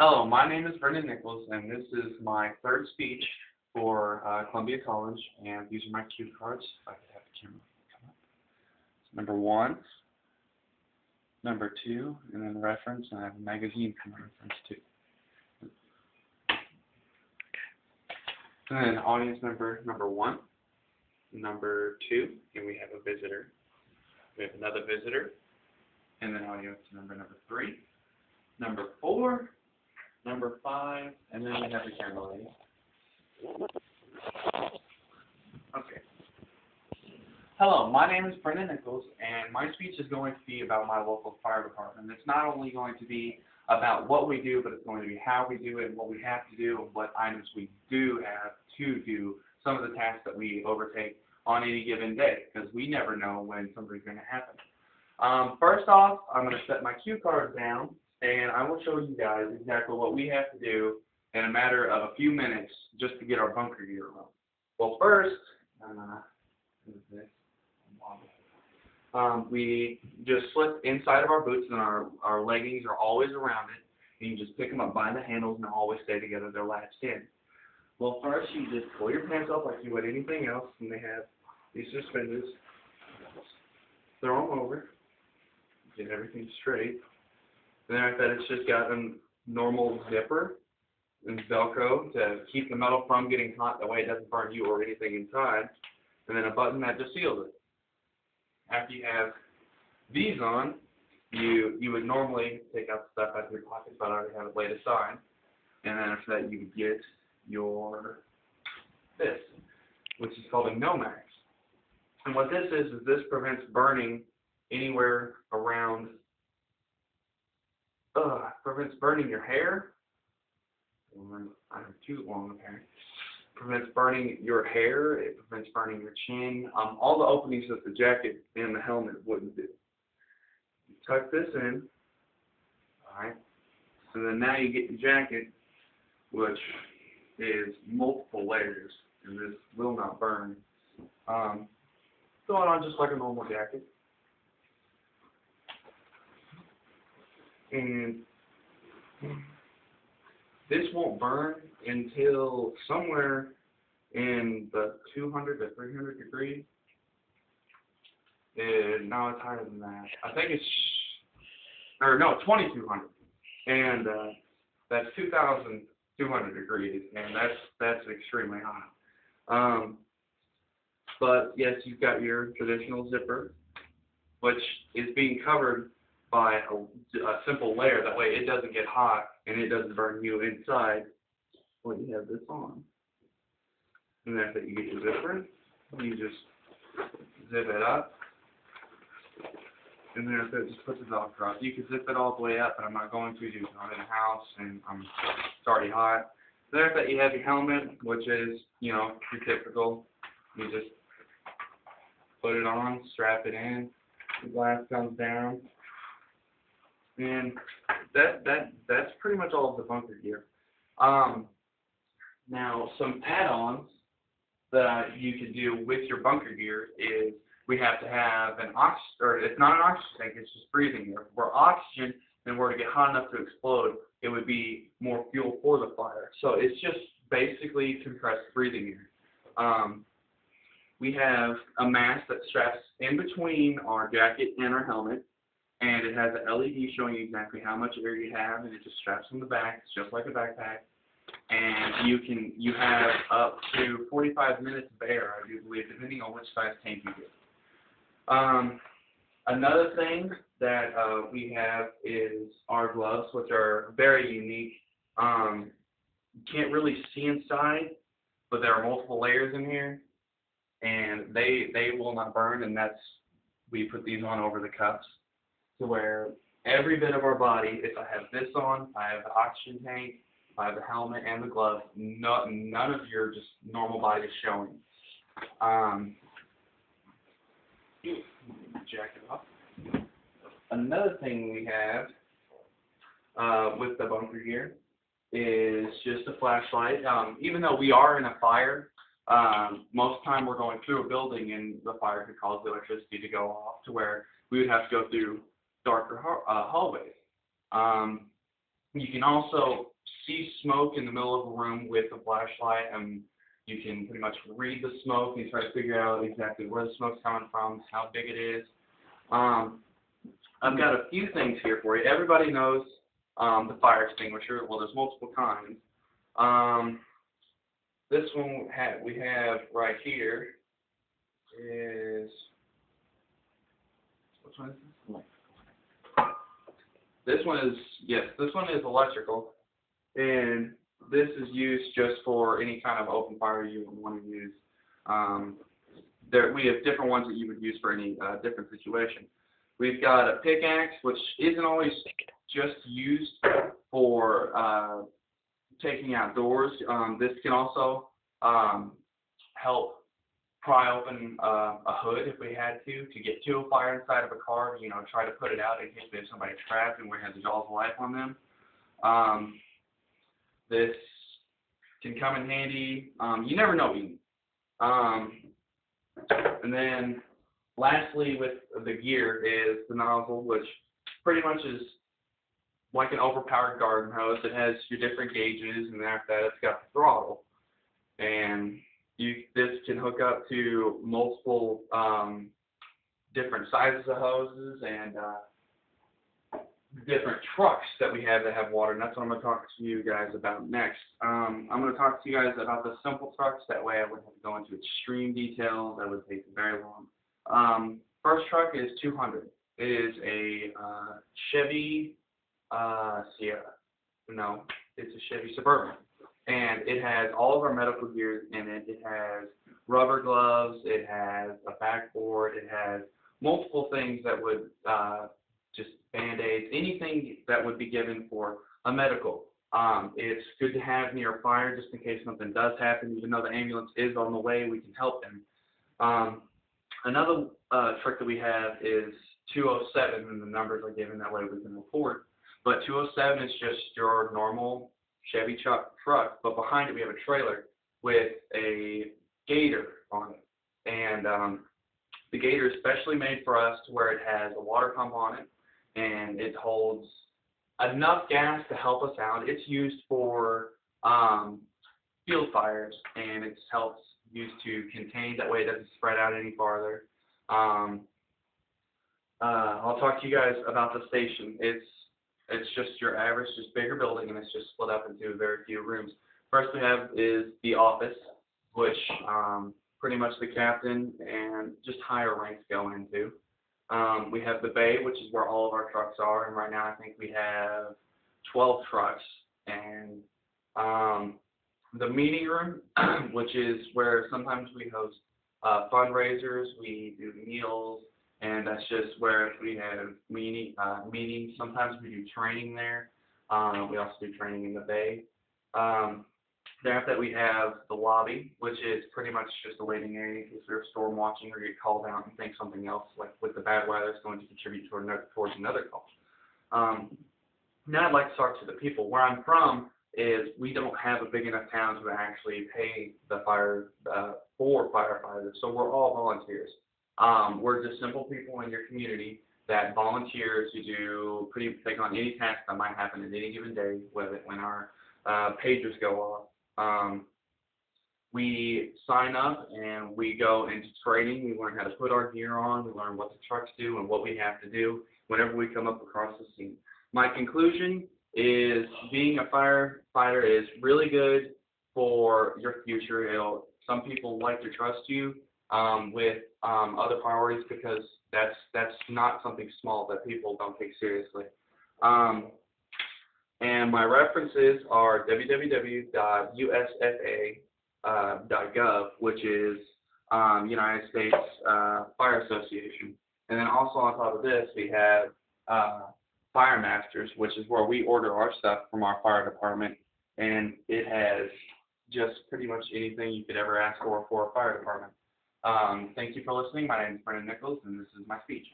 Hello, my name is Brennen, and this is my third speech for Columbia College, and these are my cue cards. If I could have the camera come up. Number one, number two, and then reference, and I have a magazine for reference too. And then audience member number one, number two, and we have a visitor. We have another visitor, and then audience number three, number four, number five, and then we have the camera lady. Okay. Hello, my name is Brennen, and my speech is going to be about my local fire department. It's not only going to be about what we do, but it's going to be how we do it and what we have to do and what items we do have to do some of the tasks that we overtake on any given day, because we never know when something's going to happen. First off, I'm going to set my cue cards down, and I will show you guys exactly what we have to do in a matter of a few minutes just to get our bunker gear on. Well, first, we just slip inside of our boots, and our leggings are always around it, and you just pick them up by the handles and they'll always stay together. They're latched in. Well, first you just pull your pants up like you would anything else, and they have these suspenders. Throw them over, get everything straight. And then after that, it's just got a normal zipper and Velcro to keep the metal from getting hot. That way it doesn't burn you or anything inside. And then a button that just seals it. After you have these on, you would normally take out the stuff out of your pockets, but I already have it laid aside. And then after that, you would get this, which is called a Nomax. And what this is this prevents burning anywhere around. Prevents burning your hair. I have too long of hair. Prevents burning your hair. It prevents burning your chin. All the openings that the jacket and the helmet wouldn't do. You tuck this in. Alright. So then now you get your jacket, which is multiple layers, and this will not burn. Throw it on just like a normal jacket. And this won't burn until somewhere in the 200 to 300 degrees. No, it's higher than that. I think it's, 2200. And that's 2200 degrees, and that's extremely hot. But yes, you've got your traditional zipper, which is being covered by a simple layer. That way it doesn't get hot and it doesn't burn you inside when you have this on. And after you get your zipper, you just zip it up. And then after it just puts it all across. You can zip it all the way up, but I'm not going to do it. I'm in the house and it's already hot. Then after that, you have your helmet, which is, your typical. You just put it on, strap it in, the glass comes down. And that's pretty much all of the bunker gear. Now, some add-ons that you can do with your bunker gear is we have to have an it's not an oxygen tank, it's just breathing air. For oxygen, and were to get hot enough to explode, it would be more fuel for the fire. So it's just basically compressed breathing air. We have a mask that straps in between our jacket and our helmet. And it has an LED showing you exactly how much air you have, and it just straps on the back. It's just like a backpack. And you have up to 45 minutes of air, I do believe, depending on which size tank you get. Another thing that we have is our gloves, which are very unique. You can't really see inside, but there are multiple layers in here, and they will not burn, and we put these on over the cuffs. To where every bit of our body, if I have this on, I have the oxygen tank, I have the helmet and the gloves, none of your just normal body is showing. Jack it off. Another thing we have with the bunker gear is just a flashlight. Even though we are in a fire, most of the time we're going through a building and the fire could cause the electricity to go off to where we would have to go through darker hallways. You can also see smoke in the middle of a room with a flashlight, and you can pretty much read the smoke and try to figure out exactly where the smoke's coming from, how big it is. I've got a few things here for you. Everybody knows the fire extinguisher. Well, there's multiple kinds. This one we have right here is, which one is this? This one is, yes, this one is electrical, and this is used just for any kind of open fire you would want to use. We have different ones that you would use for any different situation. We've got a pickaxe, which isn't always just used for taking outdoors. This can also help pry open a hood if we had to get to a fire inside of a car, you know, try to put it out in case we have somebody trapped and we have the jaws of life on them. This can come in handy. You never know, Eden. And then lastly with the gear is the nozzle, which pretty much is like an overpowered garden hose. It has your different gauges, and after that it's got the throttle. And this can hook up to multiple different sizes of hoses and different trucks that we have that have water, and that's what I'm going to talk to you guys about next. I'm going to talk to you guys about the simple trucks. That way I wouldn't have to go into extreme details. That would take very long. First truck is 200. It is a Chevy Sierra. No, it's a Chevy Suburban. And it has all of our medical gear in it. It has rubber gloves. It has a backboard. It has multiple things that would just Band-Aids, anything that would be given for a medical. It's good to have near a fire just in case something does happen. Even though the ambulance is on the way, we can help them. Another truck that we have is 207, and the numbers are given that way we can report. But 207 is just your normal Chevy truck, but behind it we have a trailer with a gator on it. And the gator is specially made for us to where it has a water pump on it, and it holds enough gas to help us out. It's used for field fires, and it's helps used to contain, that way it doesn't spread out any farther. I'll talk to you guys about the station. It's just your average, just bigger building, and it's just split up into very few rooms. First we have is the office, which pretty much the captain and just higher ranks go into. We have the bay, which is where all of our trucks are, and right now I think we have 12 trucks. And the meeting room, which is where sometimes we host fundraisers, we do meals, and that's just where we have meetings. Sometimes we do training there. We also do training in the bay. After that we have the lobby, which is pretty much just a waiting area in case we're storm watching or get called out and think something else, like with the bad weather, is going to contribute towards another call. Now I'd like to talk to the people. Where I'm from is we don't have a big enough town to actually pay the for firefighters, so we're all volunteers. We're just simple people in your community that volunteer to take on any task that might happen at any given day, when our pagers go off. We sign up and we go into training. We learn how to put our gear on. We learn what the trucks do and what we have to do whenever we come up across the scene. My conclusion is being a firefighter is really good for your future. Some people like to trust you with other priorities, because that's not something small that people don't take seriously. And my references are www.usfa.gov, which is United States Fire Association. And then also on top of this, we have Fire Masters, which is where we order our stuff from our fire department. And it has just pretty much anything you could ever ask for a fire department. Thank you for listening. My name is Brennen, and this is my speech.